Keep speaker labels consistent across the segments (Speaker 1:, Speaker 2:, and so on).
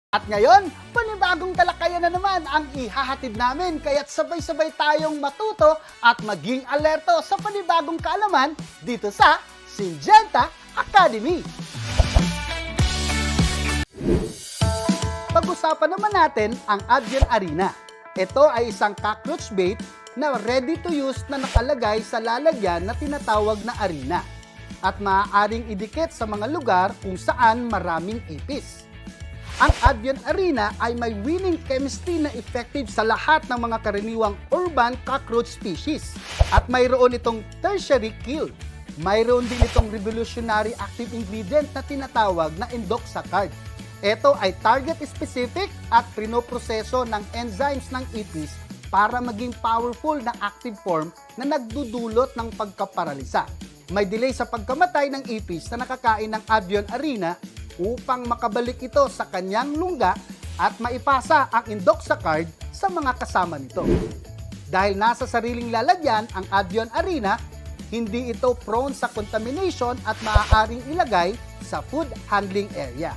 Speaker 1: At ngayon, panibagong talakayan na naman ang ihahatid namin kaya't sabay-sabay tayong matuto at maging alerto sa panibagong kaalaman dito sa Syngenta Academy. Pag-usapan naman natin ang Adyen Arena. Ito ay isang cockroach bait na ready to use na nakalagay sa lalagyan na tinatawag na arena at maaaring idikit sa mga lugar kung saan maraming ipis. Ang Adyen Arena ay may winning chemistry na effective sa lahat ng mga karaniwang urban cockroach species. At mayroon itong tertiary kill. Mayroon din itong revolutionary active ingredient na tinatawag na indoxacarb. Ito ay target-specific at pinoproseso ng enzymes ng ipis para maging powerful na active form na nagdudulot ng pagkaparalisa. May delay sa pagkamatay ng ipis na nakakain ng Adyen Arena upang makabalik ito sa kanyang lungga at maipasa ang indoxacarb sa mga kasama nito. Dahil nasa sariling lalagyan ang Adyen Arena, hindi ito prone sa contamination at maaaring ilagay sa food handling area.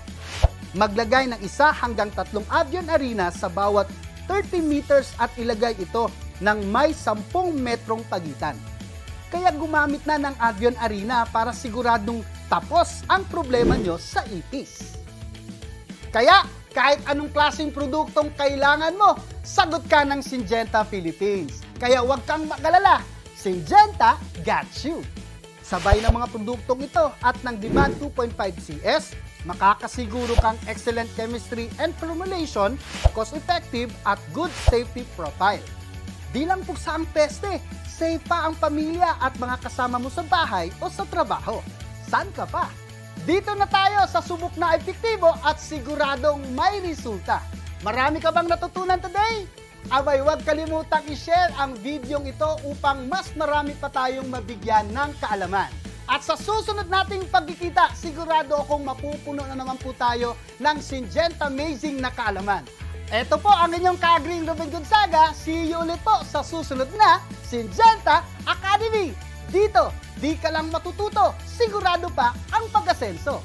Speaker 1: Maglagay ng 1 hanggang 3 Adyen Arena sa bawat 30 meters at ilagay ito ng may 10 metrong pagitan. Kaya gumamit na ng Adyen Arena para siguradong tapos ang problema nyo sa ipis. Kaya kahit anong klaseng produktong kailangan mo, sagot ka ng Syngenta Philippines. Kaya huwag kang mag-alala, Syngenta got you. Sabay ng mga produktong ito at ng demand 2.5 CS, makakasiguro kang excellent chemistry and formulation, cost-effective at good safety profile. Di lang po sa ang peste, safe pa ang pamilya at mga kasama mo sa bahay o sa trabaho. Saan ka pa? Dito na tayo sa subok na epektibo at siguradong may resulta. Marami ka bang natutunan today? Abay, huwag kalimutang i-share ang videong ito upang mas marami pa tayong mabigyan ng kaalaman. At sa susunod nating pagkikita, sigurado akong mapupuno na naman po tayo ng Syngenta amazing na kaalaman. Ito po ang inyong ka-Green Ruben Gonzaga. See you ulit po sa susunod na Syngenta Academy. Dito, di ka lang matututo, sigurado pa ang pag-asenso.